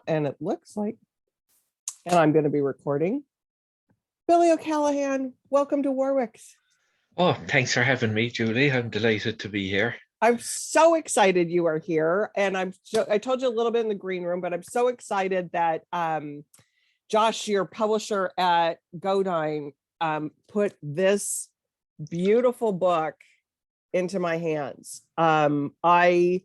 and it looks like, and I'm going to be recording. Billy O'Callahan, welcome to Warwick's. Oh, thanks for having me, Julie. I'm delighted to be here. I'm so excited you are here. And I told you a little bit in the green room, but I'm so excited that Josh, your publisher at Godine, put this beautiful book into my hands. I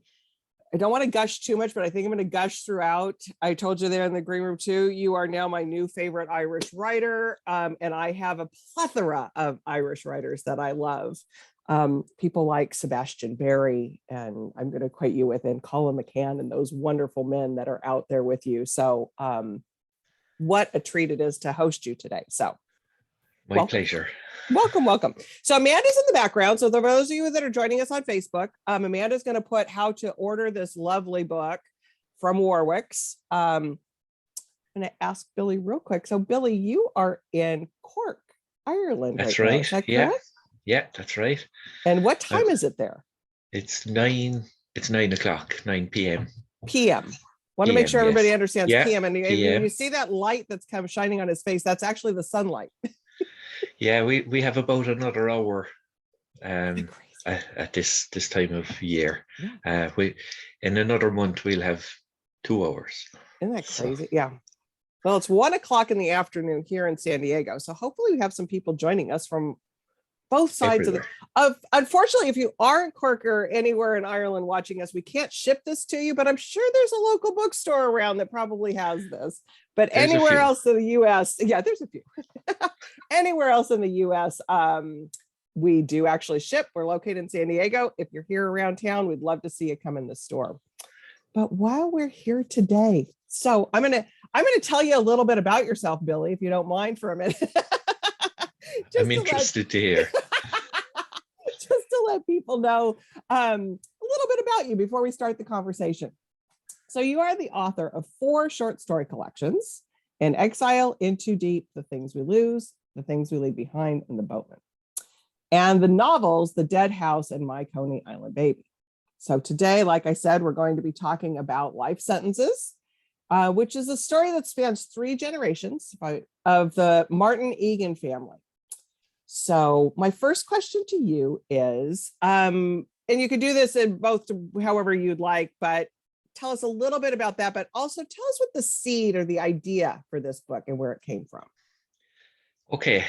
don't want to gush too much, but I think I'm going to gush throughout. I told you there in the green room too, you are now my new favorite Irish writer. And I have a plethora of Irish writers that I love. People like Sebastian Barry, and I'm going to equate you with, and Colin McCann, and those wonderful men that are out there with you. So what a treat it is to host you today. So my pleasure. Welcome. So Amanda's in the background. So for those of you that are joining us on Facebook, Amanda's going to put how to order this lovely book from Warwick's. I'm going to ask Billy real quick. So Billy, you are in Cork, Ireland. That's right. Right. Now. Is that correct? Yeah, that's right. And what time is it there? It's 9 o'clock, 9 p.m. PM. Want to make sure everybody understands PM. And PM. you see that light that's kind of shining on his face, that's actually the sunlight. Yeah, we have about another hour at this time of year. Yeah. In another month we'll have 2 hours. Isn't that crazy? Yeah. Well, it's 1 o'clock in the afternoon here in San Diego. So hopefully we have some people joining us from both sides of unfortunately, if you aren't Cork or anywhere in Ireland watching us, we can't ship this to you, but I'm sure there's a local bookstore around that probably has this. But there's anywhere else in the US, yeah, there's a few. Anywhere else in the US, we do actually ship. We're located in San Diego. If you're here around town, we'd love to see you come in the store. But while we're here today, so I'm gonna tell you a little bit about yourself, Billy, if you don't mind for a minute. I'm interested to hear. Just to let people know a little bit about you before we start the conversation. So you are the author of 4 short story collections: In Exile, In Too Deep, The Things We Lose, The Things We Leave Behind, and The Boatman. And the novels, The Dead House and My Coney Island Baby. So today, like I said, we're going to be talking about Life Sentences, which is a story that spans 3 generations of the Martin Egan family. So my first question to you is, and you could do this in both however you'd like, but tell us a little bit about that, but also tell us what the seed or the idea for this book and where it came from. Okay.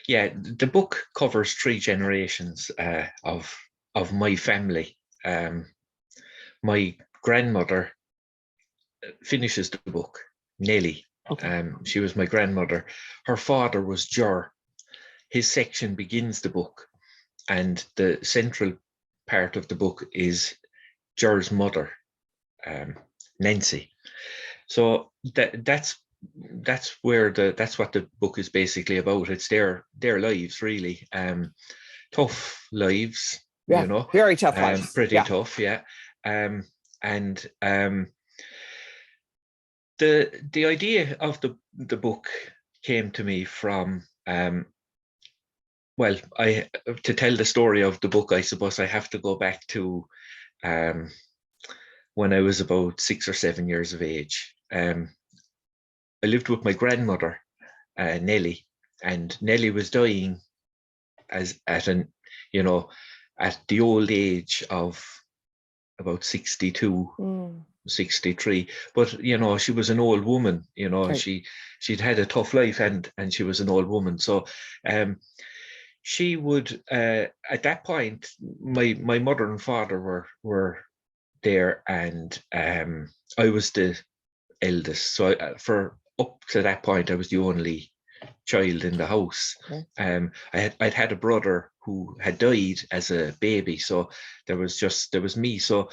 Yeah, the book covers 3 generations of my family. My grandmother finishes the book, Nellie. Okay. She was my grandmother. Her father was Ger. His section begins the book, and the central part of the book is Ger's mother, Nancy. So that's what the book is basically about. It's their lives, really. Tough lives, yeah, very tough lives. Pretty tough, yeah. And the idea of the book came to me from to tell the story of the book, I suppose I have to go back to when I was about 6 or 7 years of age. I lived with my grandmother, Nellie, and Nellie was dying at the old age of about 62. 63, but she was an old woman. Right. She'd had a tough life, and she was an old woman. So she would at that point, my mother and father were there, and I was the eldest. So for up to that point, I was the only child in the house. Okay. I'd had a brother who had died as a baby, so there was me. So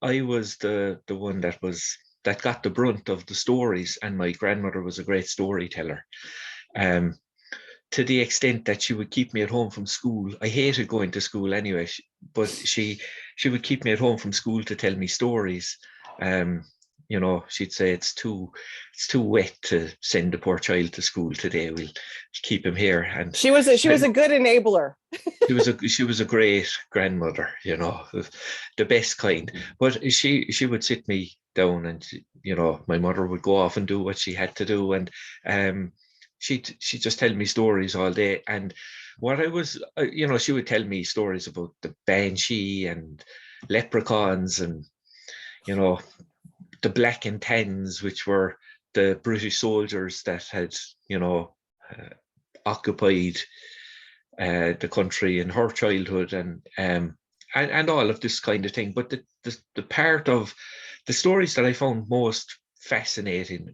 I was the one that got the brunt of the stories, and my grandmother was a great storyteller. To the extent that she would keep me at home from school. I hated going to school anyway, but she would keep me at home from school to tell me stories. she'd say it's too wet to send the poor child to school today. We'll keep him here. And she was a good enabler. she was a great grandmother, the best kind. But she would sit me down, and my mother would go off and do what she had to do, and she just tell me stories all day. And what I was, she would tell me stories about the banshee and leprechauns, and the black and tans, which were the British soldiers that had occupied the country in her childhood, and all of this kind of thing. But the part of the stories that I found most fascinating,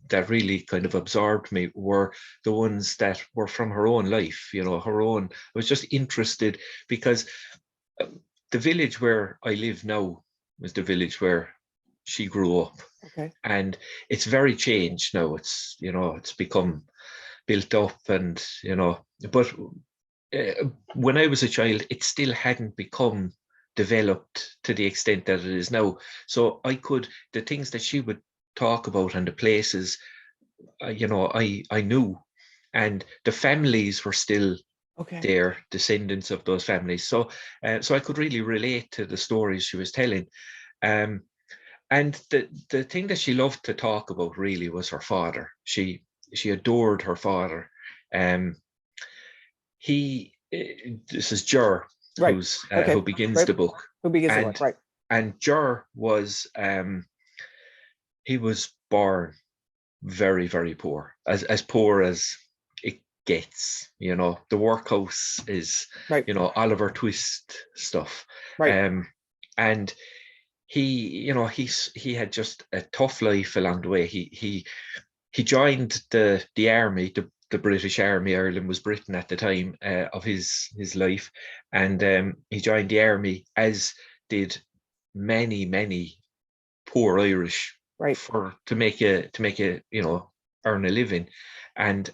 that really kind of absorbed me, were the ones that were from her own life. Her own. I was just interested because the village where I live now was the village where she grew up. Okay. And it's very changed now. It's it's become built up, and but when I was a child, it still hadn't become developed to the extent that it is now. So the things that she would talk about and the places, I knew, and the families were still there, descendants of those families. So I could really relate to the stories she was telling. And the thing that she loved to talk about really was her father. She adored her father. This is Ger, right. who begins the book. Who begins the book, right? And Ger was he was born very, very poor, as poor as it gets. The workhouse is right. Oliver Twist stuff. Right. And he had just a tough life along the way. He joined the army, the British Army. Ireland was Britain at the time of his life, and he joined the army, as did many poor Irish, right, to make a earn a living. And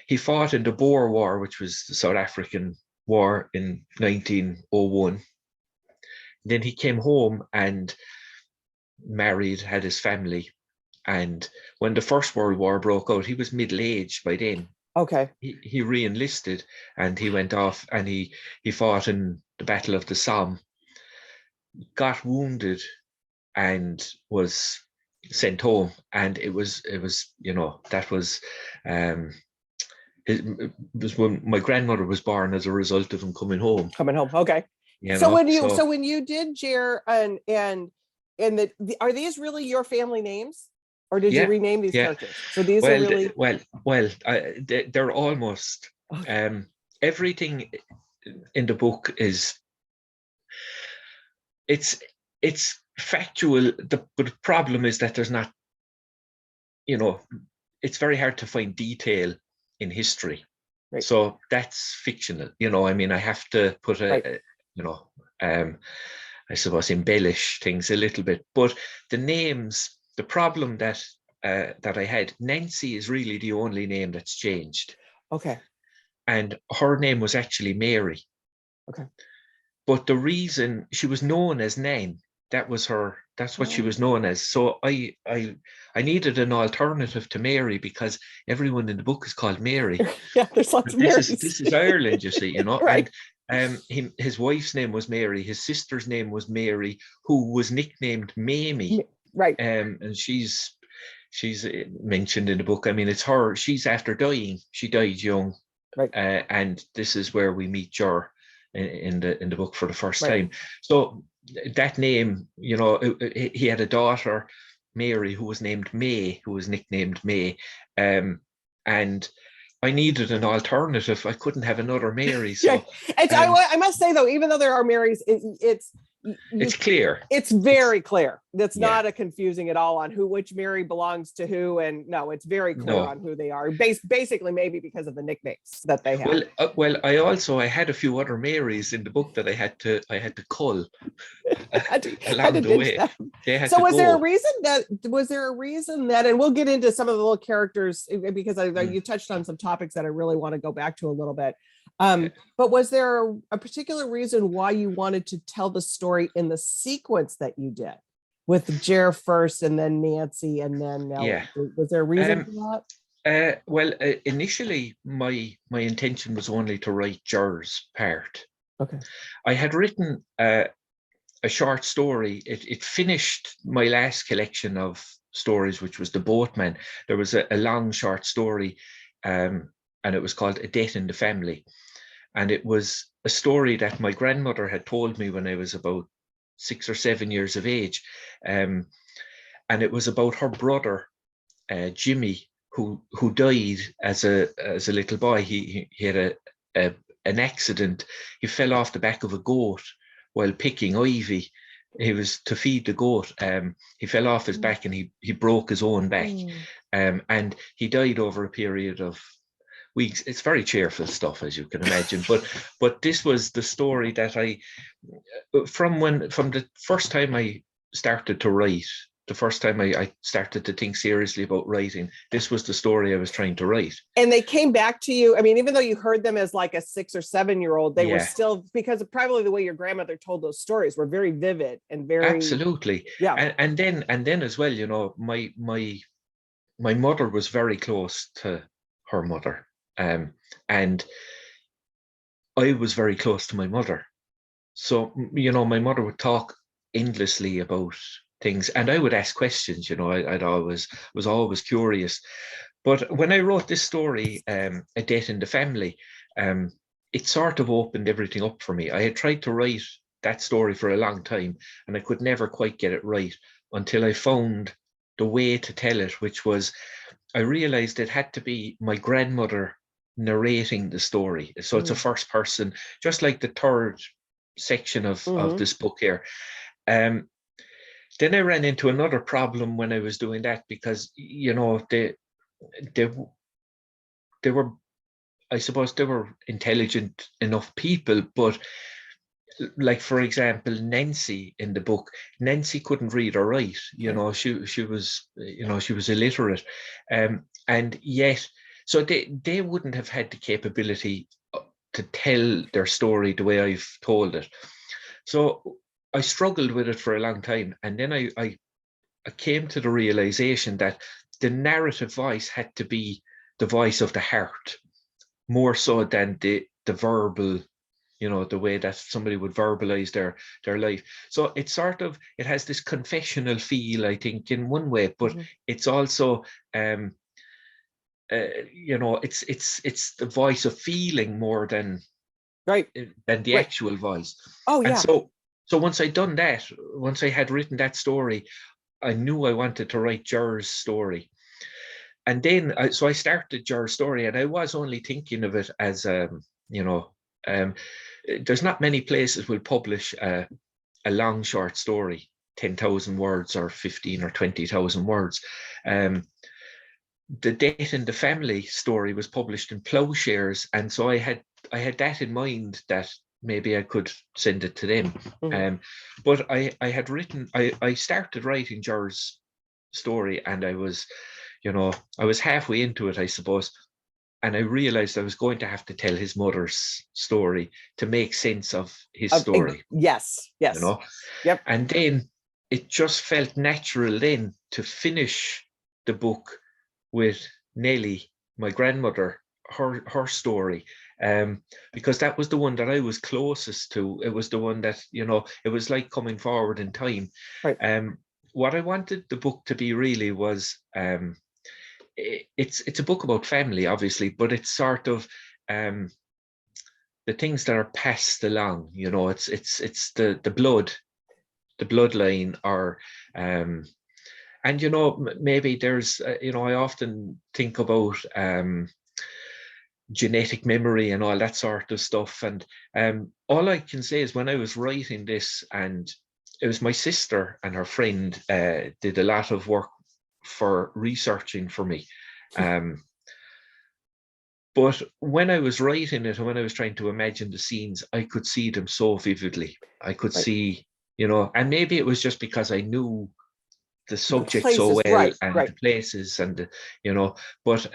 he fought in the Boer War, which was the South African War, in 1901. Then he came home and married, had his family. And when the First World War broke out, he was middle-aged by then. Okay. He re-enlisted, and he went off, and he fought in the Battle of the Somme, got wounded, and was sent home. And it was that was it was when my grandmother was born as a result of him coming home. Okay. So when you did Ger and are these really your family names, or did you rename these characters? So these are really they're almost everything in the book is it's factual. But the problem is that there's not, it's very hard to find detail in history. Right. So that's fictional. I have to put I suppose embellish things a little bit. But the names, the problem that I had, Nancy is really the only name that's changed. Okay. And her name was actually Mary. Okay. But the reason she was known as Nan, that's what she was known as. So I needed an alternative to Mary, because everyone in the book is called Mary. Yeah, there's lots of Marys. This is Ireland, you see, Right. And his wife's name was Mary. His sister's name was Mary, who was nicknamed Mamie. Right. And she's mentioned in the book. It's her. She's after dying. She died young. Right. And this is where we meet Ger in the book for the first time. So that name, he had a daughter, Mary, who was named May, who was nicknamed May, and I needed an alternative. I couldn't have another Mary. So I must say, though, even though there are Marys, it's clear. It's very clear. That's not a confusing at all on which Mary belongs to who, and no, it's very clear on who they are. Basically, maybe because of the nicknames that they have. Well, I had a few other Marys in the book that I had to cull along the way. So was there a reason that, and we'll get into some of the little characters, because you touched on some topics that I really want to go back to a little bit. But was there a particular reason why you wanted to tell the story in the sequence that you did? with Jer first and then Nancy and then Nellie. Yeah. Was there a reason for that? Well, initially my intention was only to write Jer's part. Okay. I had written a short story. It finished my last collection of stories, which was The Boatman. There was a long short story, and it was called A Death in the Family. And it was a story that my grandmother had told me when I was about 6 or 7 years of age. And it was about her brother, Jimmy, who died as a little boy. He had an accident. He fell off the back of a goat while picking ivy. He was to feed the goat. He fell off his back and he broke his own back. And he died over a period of weeks. It's very cheerful stuff, as you can imagine. But this was the story that from the first time I started to write, the first time I started to think seriously about writing, this was the story I was trying to write. And they came back to you. I mean, even though you heard them as like a 6 or 7 year old, they were still, because of probably the way your grandmother told those stories, were very vivid and very. Absolutely. Yeah. And then as well, you know, my mother was very close to her mother. And I was very close to my mother. So, you know, my mother would talk endlessly about things and I would ask questions. You know, I'd always was always curious. But when I wrote this story, A Death in the Family, it sort of opened everything up for me. I had tried to write that story for a long time and I could never quite get it right until I found the way to tell it, which was, I realized it had to be my grandmother narrating the story. So it's a first person, just like the third section of this book here. Then I ran into another problem when I was doing that, because, you know, they were, I suppose they were intelligent enough people, but like, for example, Nancy in the book, Nancy couldn't read or write. You know, she was, you know, she was illiterate, and yet, so they wouldn't have had the capability to tell their story the way I've told it. So I struggled with it for a long time, and then I came to the realization that the narrative voice had to be the voice of the heart, more so than the verbal, you know, the way that somebody would verbalize their life. So it sort of, it has this confessional feel, I think, in one way, but it's also, you know, it's the voice of feeling more than the actual voice. Oh, yeah. And so once I'd done that, once I had written that story, I knew I wanted to write Jer's story. And then, so I started Jer's story, and I was only thinking of it as, you know, there's not many places will publish a long short story, 10,000 words or 15 or 20,000 words. The Death in the Family story was published in Plowshares, and so I had that in mind, that maybe I could send it to them. But I had written, I started writing Jer's story, and I was, you know, I was halfway into it, I suppose, and I realized I was going to have to tell his mother's story to make sense of his story. Yes. You know? Yep. And then it just felt natural then to finish the book with Nellie, my grandmother, her story, because that was the one that I was closest to. It was the one that, you know, it was like coming forward in time. What I wanted the book to be really was, it's a book about family, obviously, but it's sort of the things that are passed along. You know, it's the bloodline, or and, you know, maybe there's, you know, I often think about genetic memory and all that sort of stuff. And all I can say is, when I was writing this, and it was my sister and her friend did a lot of work for researching for me. But when I was writing it, and when I was trying to imagine the scenes, I could see them so vividly. I could see, you know, and maybe it was just because I knew the subject so well, and the places, and the, you know, but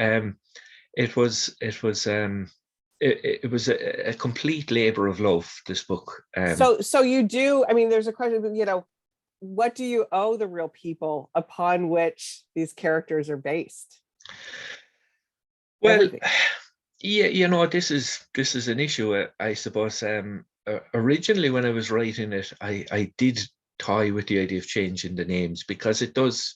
it was a complete labor of love, this book. So you do, I mean, there's a question, you know, what do you owe the real people upon which these characters are based? Well, Everything. yeah, this is an issue, I suppose. Originally, when I was writing it, I did toy with the idea of changing the names because it does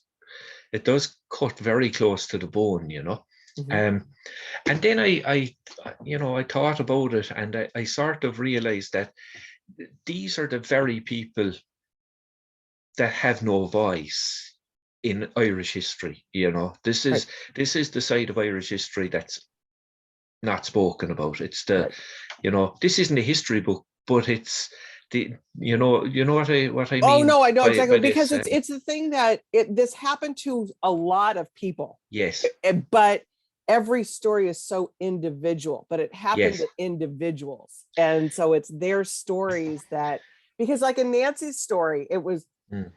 cut very close to the bone, you know. Mhm. And then I thought about it, and I sort of realized that these are the very people that have no voice in Irish history. You know, Right, this is the side of Irish history that's not spoken about. It's the, right. this isn't a history book, but it's the, what I Oh mean no, I know by exactly, because this. it's the thing that this happened to a lot of people. Yes, But every story is so individual, but it happened yes, to individuals. And so it's their stories that, because like in Nancy's story, it was mm,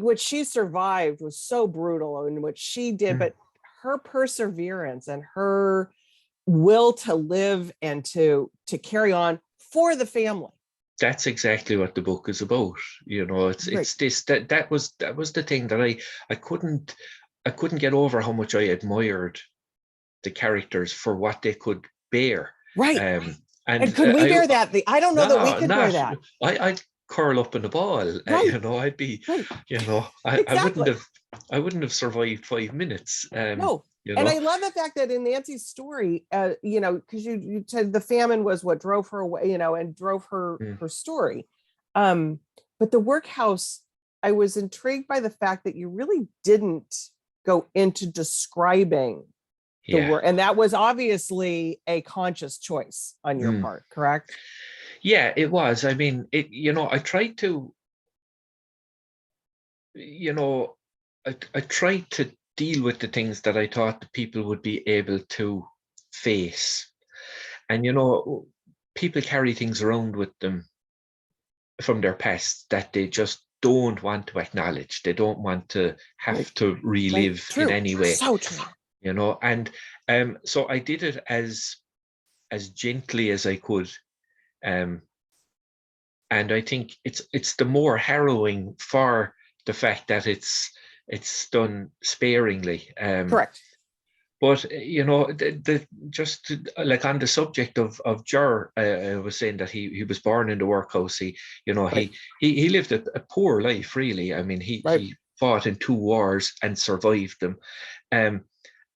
what she survived was so brutal and what she did, mm. but her perseverance and her will to live and to carry on for the family. That's exactly what the book is about. You know, Right. it's this that was the thing that I couldn't get over how much I admired the characters for what they could bear. Right. Um, and And could we I bear that? I don't know that we no, could bear not that. I'd curl up in a ball. Right. I'd be, Right. I wouldn't Exactly. have survived 5 minutes. No. You And know, I love the fact that in Nancy's story, because you said the famine was what drove her away, and drove mm, her story. Um, but the workhouse, I was intrigued by the fact that you really didn't go into describing the yeah, work, and that was obviously a conscious choice on your mm, part, correct? yeah, it was. I mean, I tried to, you know, I tried to deal with the things that I thought the people would be able to face. And people carry things around with them from their past that they just don't want to acknowledge. They don't want to Right. have to Right. relive in True. any way, So true. and so I did it as gently as I could. Um, and I think it's the more harrowing for the fact that it's done sparingly. Correct. But the just like on the subject of Ger, I was saying that he was born in the workhouse. He you know Right. he lived a poor life, really. I mean, Right. he fought in 2 wars and survived them. Um,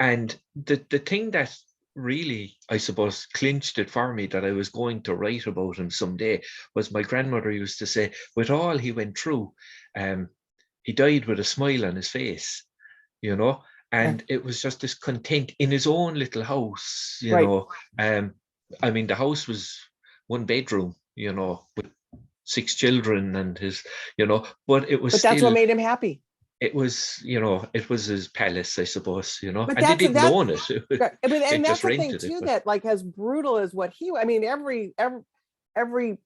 and the thing that really, I suppose, clinched it for me that I was going to write about him someday was my grandmother used to say, with all he went through, he died with a smile on his face. You know, Yeah. and it was just this content in his own little house. Right. I mean, the house was 1 bedroom, with 6 children and but it was But that's what still, made him happy. it was his palace, I suppose, But and they that's didn't that. own it. Right, They and that's just the thing rented it, too, but that like as brutal as what I mean, every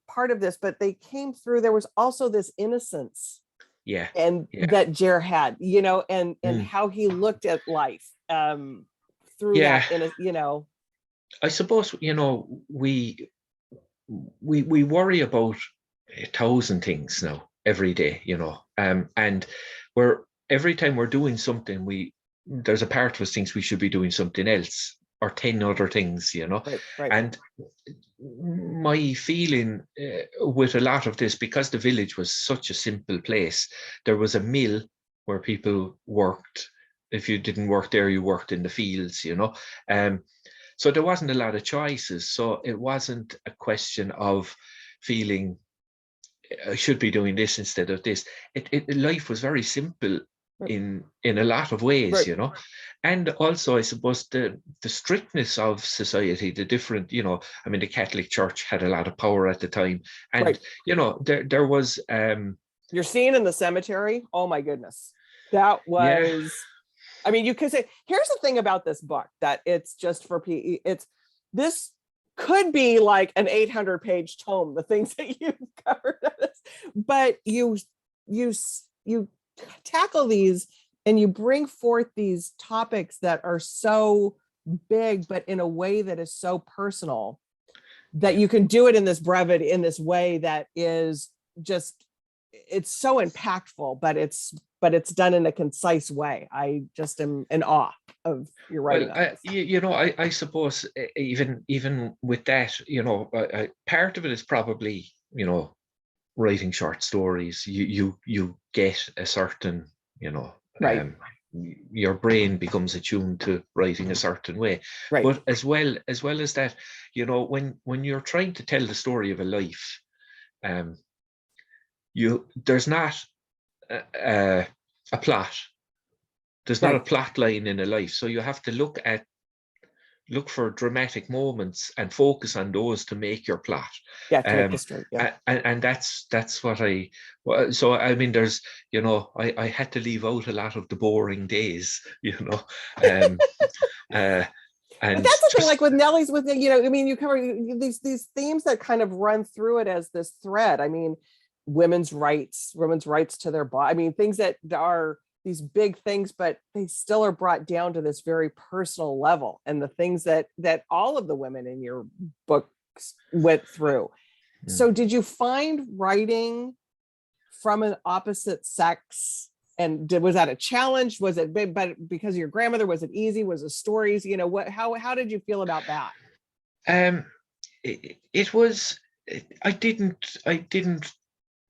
part of this, but they came through. There was also this innocence yeah, and yeah, that Jer had, and mm, how he looked at life through yeah. that in a, I suppose, we worry about 1,000 things now every day, and we're every time we're doing something, there's a part of us thinks we should be doing something else or 10 other things, right, right, and my feeling with a lot of this, because the village was such a simple place, there was a mill where people worked. If you didn't work there, you worked in the fields. um, so there wasn't a lot of choices. So it wasn't a question of feeling I should be doing this instead of this. Life was very simple right, in a lot of ways, right, and also I suppose the strictness of society, the different, I mean, the Catholic Church had a lot of power at the time, and right. there was Your scene in the cemetery, oh my goodness, that yeah, was, I mean, you could say, here's the thing about this book, that it's just for PE. This could be like an 800-page tome, the things that you've covered. But you tackle these and you bring forth these topics that are so big, but in a way that is so personal, that yeah, you can do it in this brevity, in this way that is just it's so impactful, but it's done in a concise way. I just am in awe of your writing Well, on this. I suppose even with that, part of it is probably, writing short stories. You get a certain, Right. your brain becomes attuned to writing a certain way. Right. But as well as that, when you're trying to tell the story of a life, there's not a plot. There's not a Right. plot line in a life, so you have to look for dramatic moments and focus on those to make your plot. Yeah, to make the story. Yeah. And that's what so I mean, there's, I had to leave out a lot of the boring days, um, uh, But and that's the thing, just, like with Nellie's, with, I mean, you cover these themes that kind of run through it as this thread. I mean, women's rights to their body. I mean, things that are these big things, but they still are brought down to this very personal level, and the things that all of the women in your books went through. So did you find writing from an opposite sex, and was that a challenge? Was it big, but because of your grandmother, was it easy? Was it stories? How did you feel about that? It was, I didn't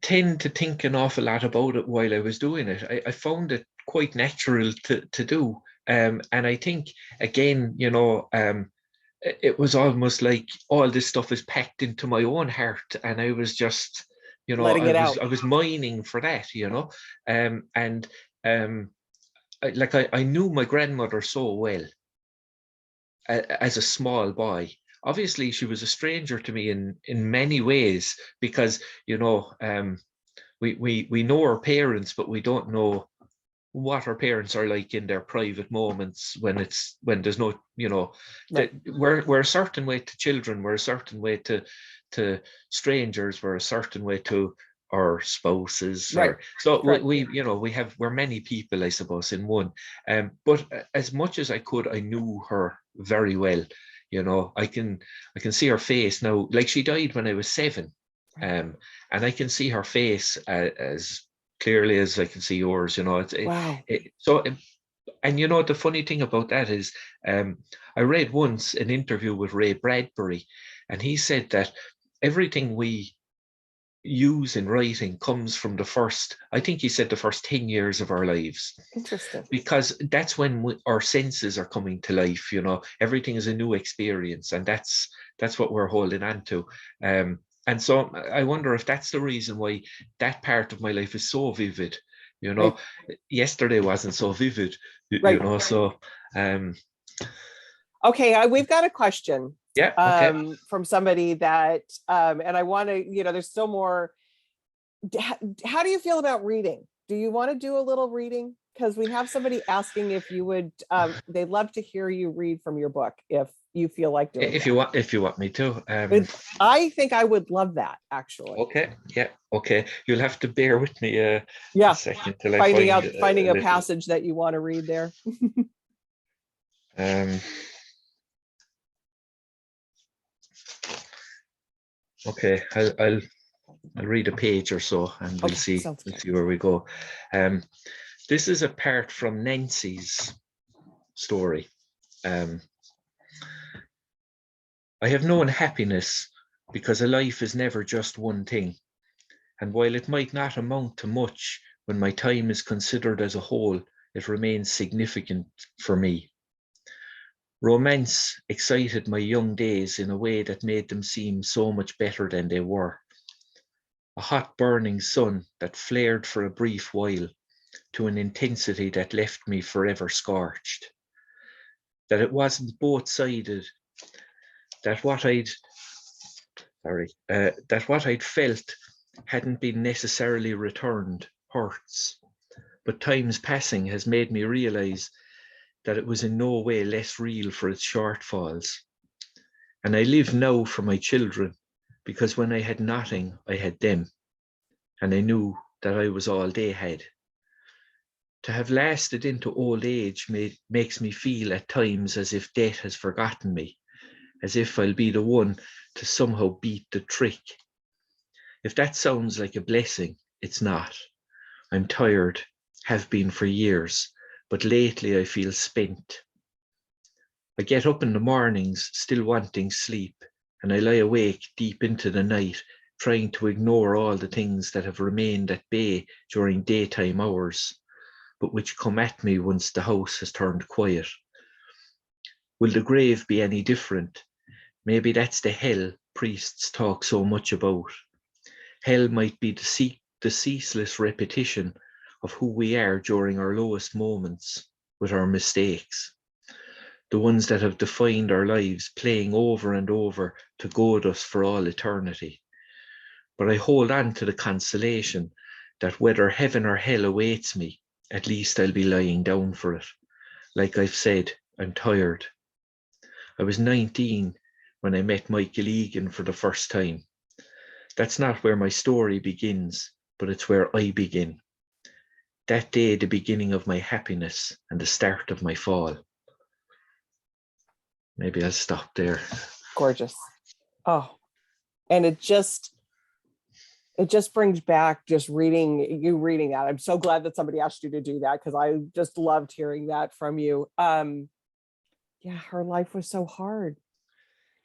tend to think an awful lot about it while I was doing it. I found it quite natural to do. And I think, again, it was almost like all this stuff is packed into my own heart, and I was just, Letting it out. I was mining for that, and I knew my grandmother so well as a small boy. Obviously, she was a stranger to me in many ways, because we know our parents, but we don't know what our parents are like in their private moments, when there's no, Right. we're a certain way to children, we're a certain way to strangers, we're a certain way to our spouses, Right. so Correct. we're many people, I suppose, in one. But as much as I could, I knew her very well. I can see her face now. Like, she died when I was 7, and I can see her face as clearly as I can see yours. Wow. And the funny thing about that is, I read once an interview with Ray Bradbury, and he said that everything we use in writing comes from I think he said the first 10 years of our lives, Interesting. because that's when our senses are coming to life. Everything is a new experience, and that's what we're holding on to. And so I wonder if that's the reason why that part of my life is so vivid. Right. Yesterday wasn't so vivid, Right. so Okay, we've got a question yeah, okay. from somebody that, and I want to, there's still more. How do you feel about reading? Do you want to do a little reading? Because we have somebody asking if you would, they'd love to hear you read from your book, if you feel like doing If that. you want me to. I think I would love that, actually. Okay, yeah, okay. You'll have to bear with me a Yeah, second till I finding a a little. passage that you want to read there. Um, okay, I'll read a page or so, and we'll Okay, see sounds good. where we go. This is a part from Nancy's story. I have known happiness because a life is never just one thing, and while it might not amount to much when my time is considered as a whole, it remains significant for me. Romance excited my young days in a way that made them seem so much better than they were. A hot burning sun that flared for a brief while to an intensity that left me forever scorched. That it wasn't both-sided, that what I'd felt hadn't been necessarily returned hurts, but time's passing has made me realize that it was in no way less real for its shortfalls. And I live now for my children, because when I had nothing, I had them, and I knew that I was all they had. To have lasted into old age makes me feel at times as if death has forgotten me, as if I'll be the one to somehow beat the trick. If that sounds like a blessing, it's not. I'm tired, have been for years, but lately I feel spent. I get up in the mornings still wanting sleep, and I lie awake deep into the night, trying to ignore all the things that have remained at bay during daytime hours, but which come at me once the house has turned quiet. Will the grave be any different? Maybe that's the hell priests talk so much about. Hell might be the ceaseless repetition of who we are during our lowest moments, with our mistakes, the ones that have defined our lives, playing over and over to goad us for all eternity. But I hold on to the consolation that whether heaven or hell awaits me, at least I'll be lying down for it. Like I've said, I'm tired. I was 19 when I met Michael Egan for the first time. That's not where my story begins, but it's where I begin. That day, the beginning of my happiness and the start of my fall. Maybe I'll stop there. Gorgeous. Oh, and it just brings back just reading that. I'm so glad that somebody asked you to do that, because I just loved hearing that from you. Yeah, her life was so hard.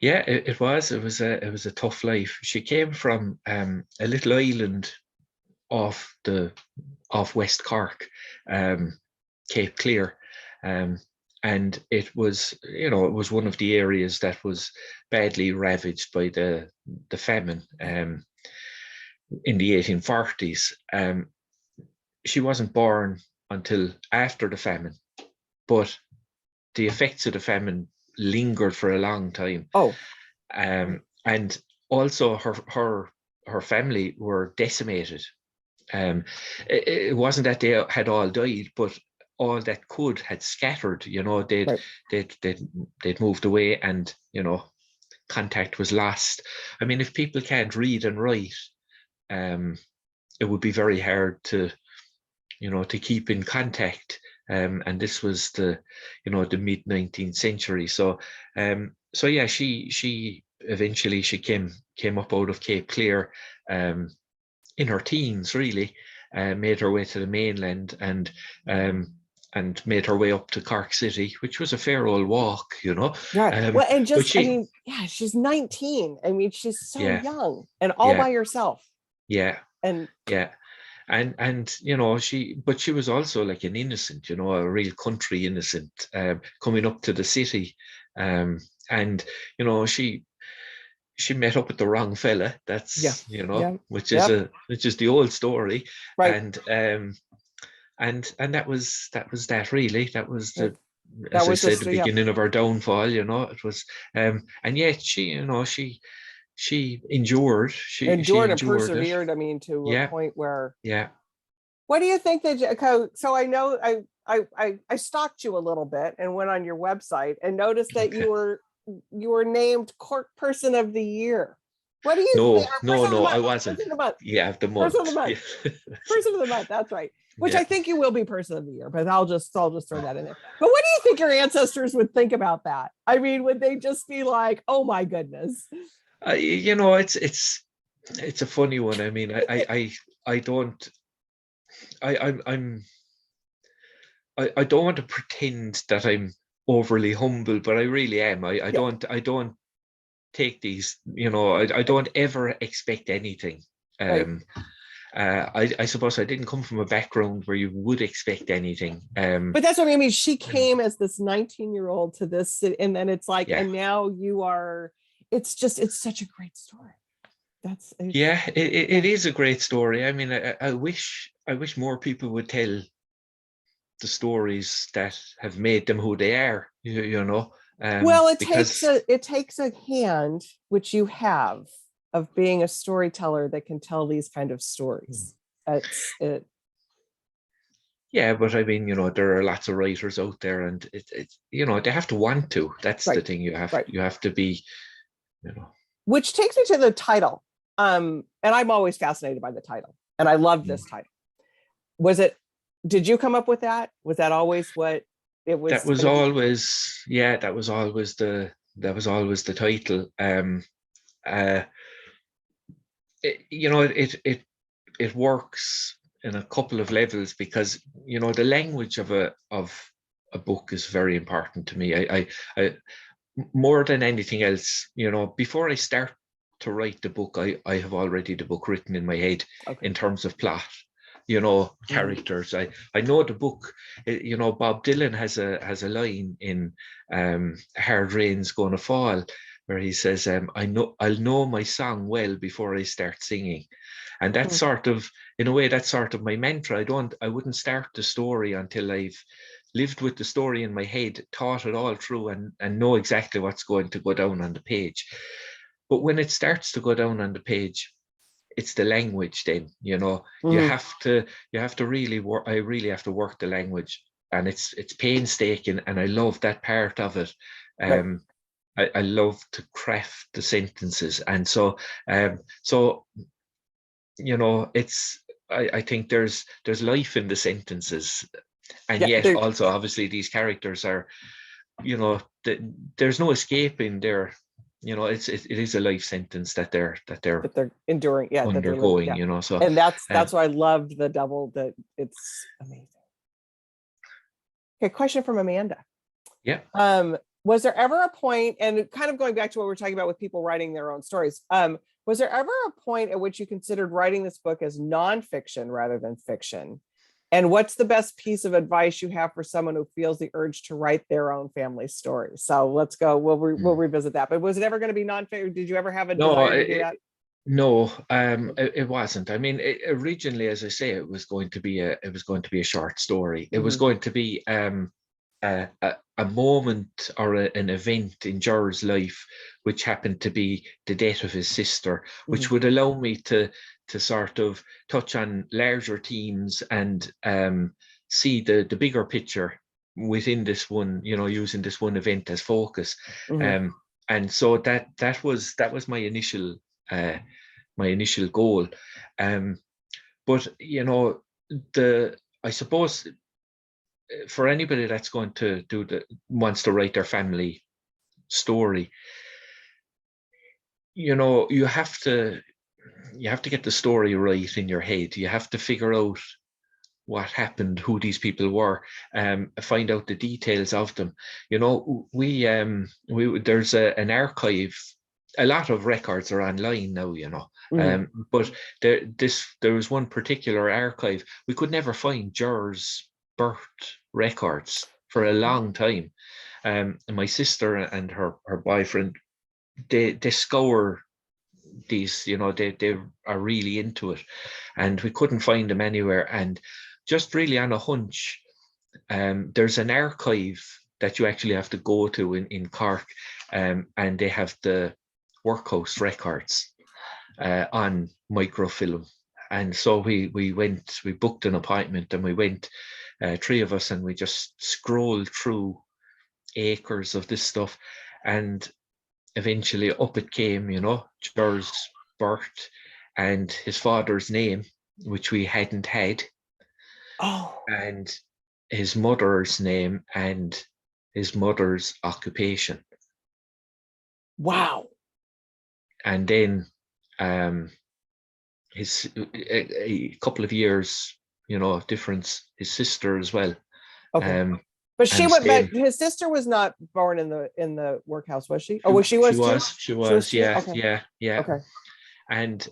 Yeah, it was a tough life. She came from a little island off West Cork, Cape Clear, and it was one of the areas that was badly ravaged by the famine in the 1840s. She wasn't born until after the famine, but the effects of the famine lingered for a long time. Oh, and also her family were decimated. It wasn't that they had all died, but all that could had scattered. They'd moved away, and contact was lost. I mean, if people can't read and write, it would be very hard to keep in contact. And this was the mid 19th century. So yeah, she eventually came up out of Cape Clear in her teens, really, made her way to the mainland, and made her way up to Cork City, which was a fair old walk, right. Well, and just, I mean, yeah, she's 19. I mean, she's so young and all yeah, by herself. Yeah. And yeah. And she was also like an innocent, a real country innocent, coming up to the city, and she met up with the wrong fella. That's which is the old story, right. and that was that really. That was the That as I was said, the beginning of our downfall. It was, and yet she endured. She endured and persevered. I mean, to a point where. Yeah. What do you think that? So I know I stalked you a little bit and went on your website and noticed that you were named Cork Person of the Year. What do you think? No, I wasn't. Person of the month. Yeah, the month. Person of the month. Person of the month. That's right. Which I think you will be Person of the Year, but I'll just throw that in there. But what do you think your ancestors would think about that? I mean, would they just be like, "Oh my goodness"? It's a funny one. I mean, I don't. I don't want to pretend that I'm overly humble, but I really am. I don't take these, I don't ever expect anything. I suppose I didn't come from a background where you would expect anything. But that's what I mean. She came as this 19-year-old to this, and then it's like, and now you are. It's such a great story. It is a great story. I mean, I wish more people would tell the stories that have made them who they are. Well, it takes a hand, which you have, of being a storyteller that can tell these kind of stories. It's it. Yeah, but I mean, there are lots of writers out there, and it's they have to want to. That's the thing. You have to be, Which takes me to the title. And I'm always fascinated by the title, and I love this title. Did you come up with that? Was that always what it was? That was always, that was always the title. It it works in a couple of levels, because the language of a book is very important to me. I more than anything else, before I start to write the book, I have already the book written in my head, Okay. in terms of plot, characters. I know the book. Bob Dylan has a line in Hard Rain's Gonna Fall, where he says, I'll know my song well before I start singing. And that's sort of, in a way, that's sort of my mantra. I wouldn't start the story until I've lived with the story in my head, thought it all through, and know exactly what's going to go down on the page. But when it starts to go down on the page, it's the language. Then you have to really work. I really have to work the language, and it's painstaking, and I love that part of it. I love to craft the sentences, and so it's. I think there's life in the sentences, and yet also obviously these characters are, there's no escaping their, it is a life sentence that they're enduring, undergoing, that they're living, so. And that's why I loved the double. That it's amazing. Okay, question from Amanda. Yeah. Was there ever a point, and kind of going back to what we're talking about with people writing their own stories, was there ever a point at which you considered writing this book as nonfiction rather than fiction? And what's the best piece of advice you have for someone who feels the urge to write their own family story? So let's go. We'll revisit that. But was it ever going to be nonfiction? Did you ever have a desire to do that? No, it wasn't. I mean, originally, as I say, it was going to be a short story. It was going to be a moment or an event in George's life, which happened to be the death of his sister, which would allow me to sort of touch on larger themes and see the bigger picture within this one, using this one event as focus. And so that was my initial goal. But I suppose for anybody that's going to wants to write their family story, you have to get the story right in your head. You have to figure out what happened, who these people were, find out the details of them. We there's an archive. A lot of records are online now, but there was one particular archive. We could never find Jer's birth records for a long time. And my sister and her boyfriend, they scour these, they are really into it, and we couldn't find them anywhere. And just really on a hunch, there's an archive that you actually have to go to in Cork, and they have the workhouse records on microfilm. And so we booked an appointment, and we went, three of us, and we just scrolled through acres of this stuff, and eventually up it came, George's birth and his father's name, which we hadn't had, and his mother's name and his mother's occupation. Wow. And then his a couple of years, difference, his sister as well. Okay. But his sister was not born in the workhouse, was she? Oh, she was. She was. Yeah. Okay. Yeah. Okay. And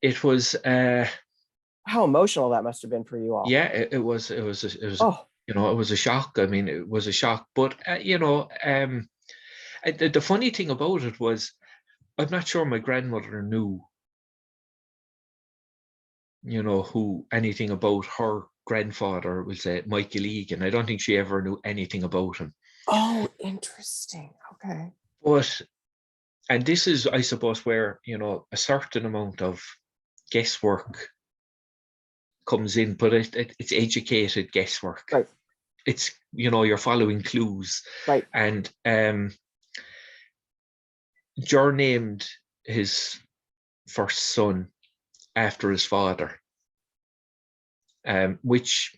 it was how emotional that must have been for you all. Yeah, it was. It was a shock. I mean, it was a shock. But the funny thing about it was, I'm not sure my grandmother knew, who anything about her grandfather, we'll say Michael Egan. I don't think she ever knew anything about him. Oh, interesting. Okay. And this is, I suppose, where, a certain amount of guesswork comes in, but it's educated guesswork. Right. It's, you're following clues. Right. And Jor named his first son after his father, which,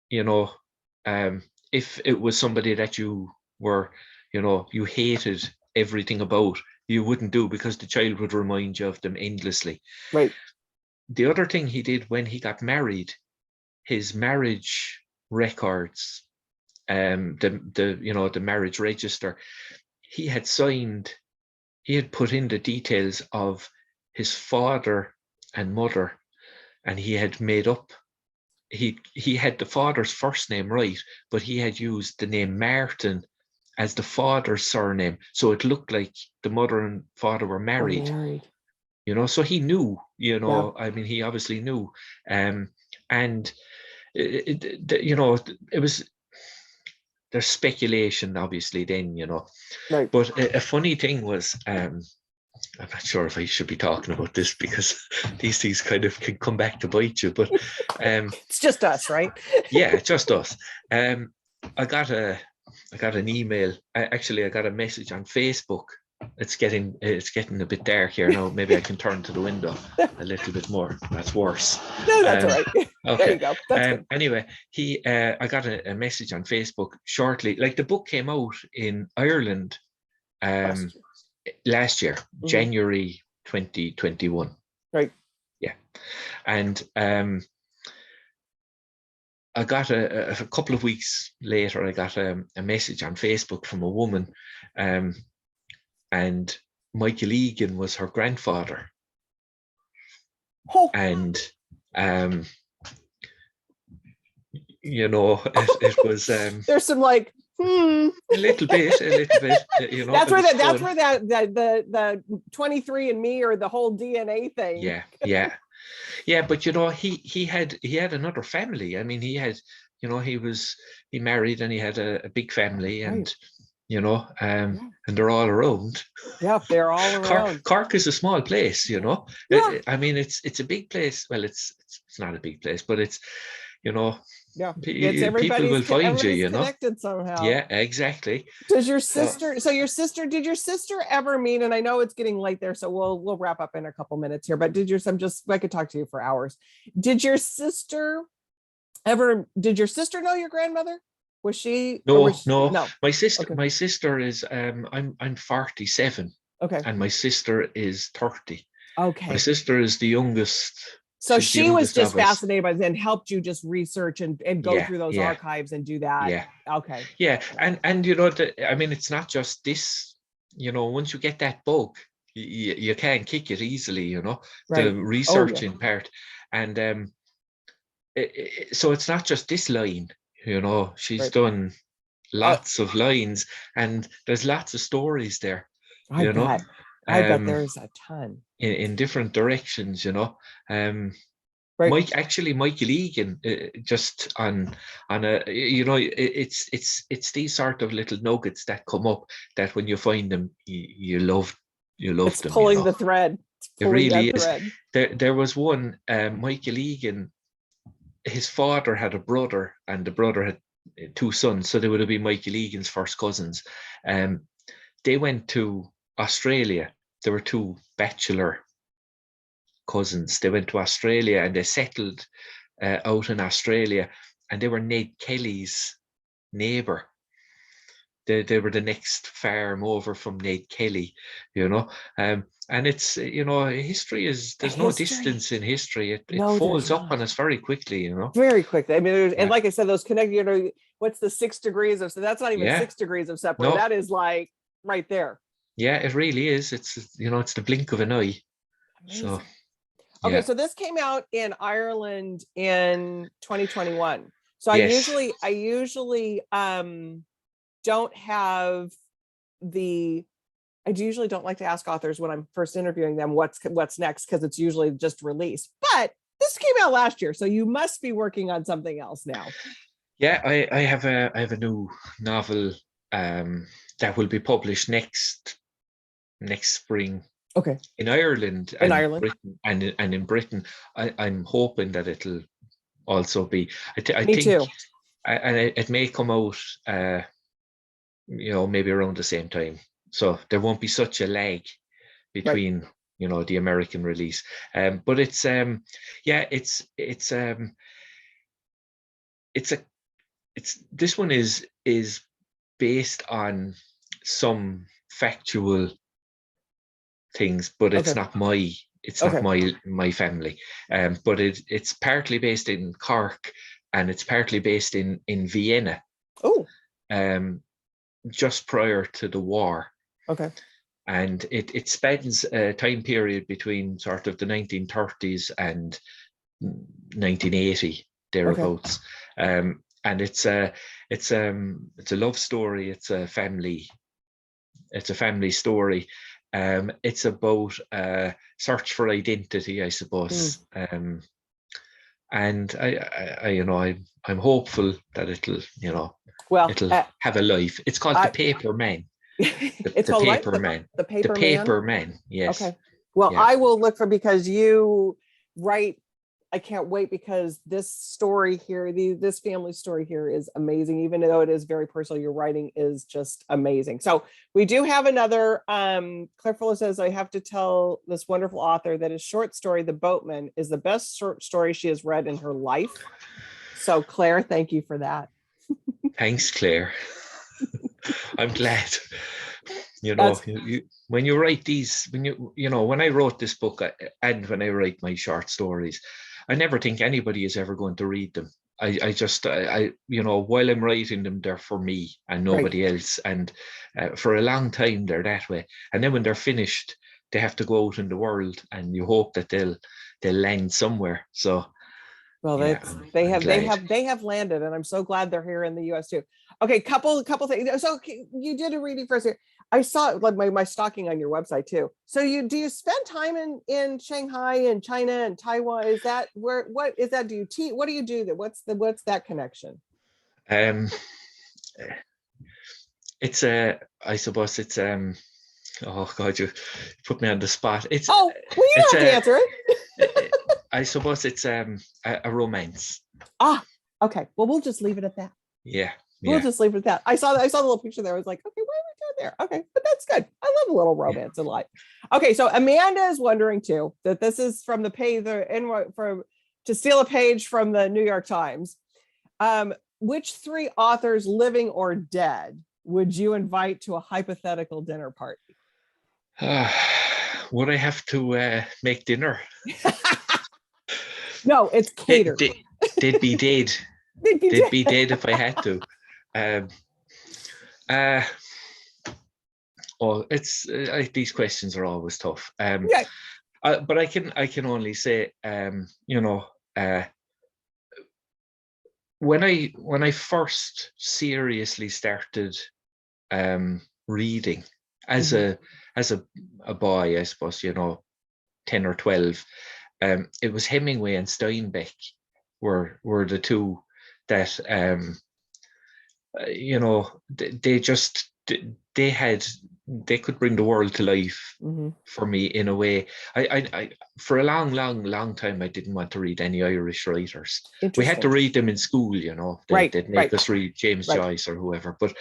if it was somebody that you were, you hated everything about, you wouldn't do, because the child would remind you of them endlessly. Right. The other thing he did when he got married, his marriage records, the marriage register, he had put in the details of his father and mother, and he had made up, he had the father's first name right, but he had used the name Martin as the father's surname, so it looked like the mother and father were married. So he knew, I mean, he obviously knew. And it was, there's speculation obviously then, Right. but a funny thing was, I'm not sure if I should be talking about this, because these things kind of can come back to bite you, but it's just us, right? Yeah, just us. I got an email. I got a message on Facebook. It's getting a bit dark here now. Maybe I can turn to the window a little bit more. That's worse. No, that's all right. Okay. There you go. That's good. Anyway, I got a message on Facebook shortly. Like, the book came out in Ireland last year, January 2021. Right. Yeah. And I got a couple of weeks later, I got a message on Facebook from a woman, and Michael Egan was her grandfather. Oh. And, it was... There's some like, a little bit, That's where the 23andMe or the whole DNA thing. Yeah, but he had another family. I mean, he had, he married and he had a big family, and and they're all around. Yeah, they're all around. Cork is a small place, Yeah. I mean, it's a big place. Well, it's not a big place, but it's, people will find you, connected somehow. Yeah, exactly. Does your sister, did your sister ever meet, and I know it's getting late there, so we'll wrap up in a couple minutes here, but I could talk to you for hours. Did your sister know your grandmother? Was she? No. My sister is, I'm 47. Okay. And my sister is 30. Okay. My sister is the youngest. So she was just fascinated by this and helped you just research and go through those archives and do that. Yeah. Okay. Yeah. And I mean, it's not just this, once you get that bug, you can't kick it easily, the researching part. And so it's not just this line, she's done lots of lines, and there's lots of stories there. I bet there's a ton in different directions, Michael Egan, just on a, it's these sort of little nuggets that come up that when you find them, you love it's them. Pulling the thread. It really is. There was one, Michael Egan, his father had a brother, and the brother had 2 sons, so they would have been Michael Egan's first cousins. They went to Australia. There were 2 bachelor cousins. They went to Australia and they settled out in Australia, and they were Ned Kelly's neighbor. They were the next farm over from Ned Kelly, and it's, history is, there's no distance in history. It folds up on us very quickly, Very quickly. I mean, and like I said, those connected, what's the 6 degrees of, so that's not even 6 degrees of separate. No. That is like right there. Yeah, it really is. It's, it's the blink of an eye. Amazing. So, okay, so this came out in Ireland in 2021. So I usually don't have I usually don't like to ask authors when I'm first interviewing them what's next, because it's usually just released. But this came out last year, so you must be working on something else now. Yeah, I have a new novel that will be published next spring. Okay. In Ireland, Britain, and in Britain, I'm hoping that it'll also be. I think too. And it may come out, maybe around the same time, so there won't be such a lag between the American release. But it's this one is based on some factual things, but it's Okay. not my my family. But it's partly based in Cork, and it's partly based in Vienna. Oh. Just prior to the war. Okay. And it spans a time period between sort of the 1930s and 1980 thereabouts. And it's a love story. It's a family story. It's about search for identity, I suppose. And I'm hopeful that it'll have a life. It's called The Paper Man. It's the called paper what? man. The Paper The Man? Paper Man. Yes. Okay. Well, Yeah. I will look for, because you write, I can't wait, because this story here, this family story here is amazing. Even though it is very personal, your writing is just amazing. So we do have another, Claire Fuller says, I have to tell this wonderful author that his short story, The Boatman, is the best short story she has read in her life. So Claire, thank you for that. Thanks, Claire. I'm glad. When you write these, when I wrote this book, and when I write my short stories, I never think anybody is ever going to read them. I just, while I'm writing them, they're for me and nobody else. And for a long time, they're that way. And then when they're finished, they have to go out in the world, and you hope that they'll land somewhere. So, well, they have landed, and I'm so glad they're here in the US too. Okay, couple things. So you did a reading first here. I saw like my stalking on your website too. So do you spend time in Shanghai and China and Taiwan? Is that what is that? Do you teach? What do you do there? What's that connection? It's I suppose it's oh God, you put me on the spot. You don't have to answer it. I suppose it's a romance. Okay. Well, we'll just leave it at that. Yeah. We'll just leave it at that. I saw the little picture there. I was like, okay, what are we doing there? Okay, but that's good. I love a little romance in life. Okay, so Amanda is wondering too that this is from to steal a page from the New York Times. Which 3 authors, living or dead, would you invite to a hypothetical dinner party? Would I have to make dinner? No, it's catered. They'd be dead. They'd be dead if I had to. These questions are always tough. But I can only say, when I first seriously started reading as a boy, I suppose, 10 or 12, it was Hemingway and Steinbeck were the two that they could bring the world to life for me in a way. I for a long time I didn't want to read any Irish writers. We had to read them in school, they'd make us read James Joyce or whoever. But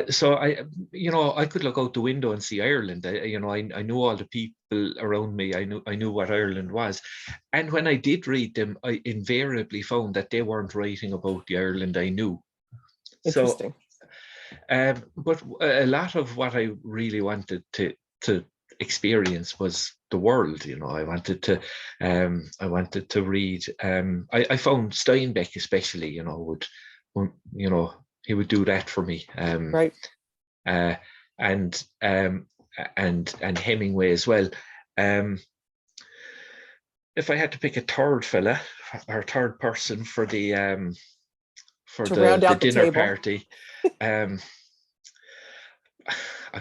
so I could look out the window and see Ireland. I knew all the people around me. I knew what Ireland was, and when I did read them, I invariably found that they weren't writing about the Ireland I knew. Interesting. But a lot of what I really wanted to experience was the world. I wanted to read. I found Steinbeck especially. He would do that for me. And Hemingway as well. If I had to pick a third fella or third person for the dinner party, I'd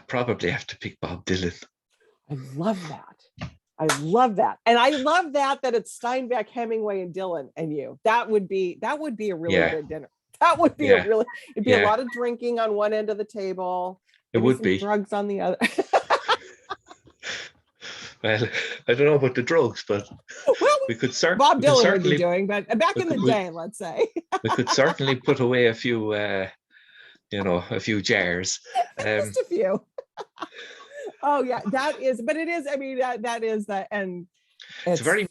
probably have to pick Bob Dylan. I love that. And I love that it's Steinbeck, Hemingway, and Dylan and you. That would be a really good dinner. That would be it'd be a lot of drinking on one end of the table. It would be drugs on the other. Well, I don't know about the drugs, but we could certainly. Bob Dylan would be doing, but back in the day, let's say. We could certainly put away a few, a few jars. Just a few. Oh yeah, that is. But it is. I mean, that is that, and it's a very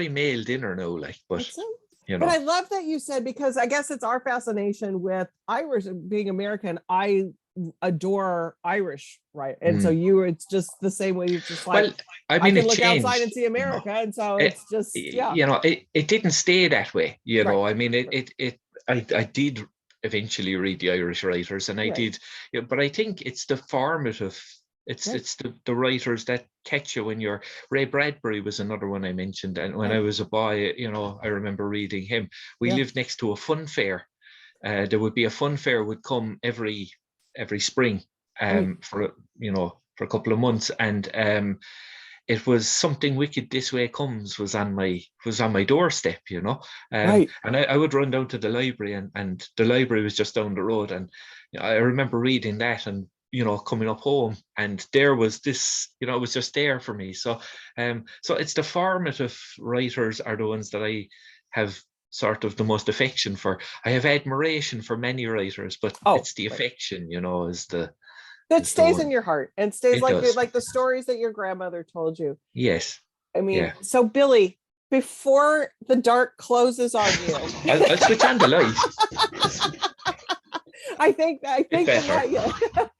male dinner now, like. But But I love that you said, because I guess it's our fascination with Irish being American. I adore Irish, right? And so it's just the same way. You're just like, Well, I I mean, can it look outside changed. and see America, and so It, it's just it didn't stay that way. right. I mean, I did eventually read the Irish writers, and I Right. did, but I think it's the formative. Right. It's the writers that catch you when you're. Ray Bradbury was another one I mentioned, and when I was a boy, I remember reading him. We lived next to a fun fair. There would be a fun fair would come every spring, for for a couple of months, and it was Something Wicked This Way Comes was on my doorstep, Right. and I would run down to the library, and the library was just down the road, and I remember reading that, and coming up home, and there was this, it was just there for me. So it's the formative writers are the ones that I have sort of the most affection for. I have admiration for many writers, but it's the affection, is the that is the stays in one. your heart and stays It does. like the stories that your grandmother told you. Yes. I mean, Yeah. so Billy, before the dark closes on you, I'll switch on the light. I think Better.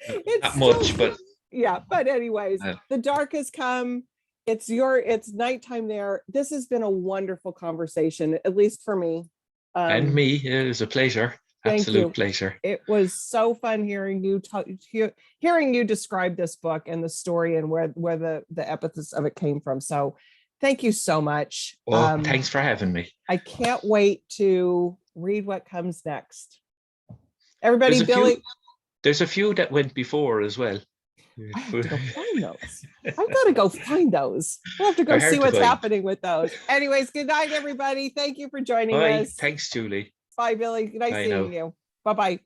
it's Not much, but yeah. But anyways, the dark has come. It's nighttime there. This has been a wonderful conversation, at least for me. And me, it was a pleasure. Thank Absolute you. pleasure. It was so fun hearing you describe this book and the story and where the epithets of it came from. So thank you so much. Well, thanks for having me. I can't wait to read what comes next. Everybody, there's a few that went before as well. I have to go find those. I've got to go find those. We'll have to go see what's happening with those. Anyways, good night, everybody. Thank you for joining us. Thanks, Julie. Bye, Billy. Nice seeing you. Bye-bye.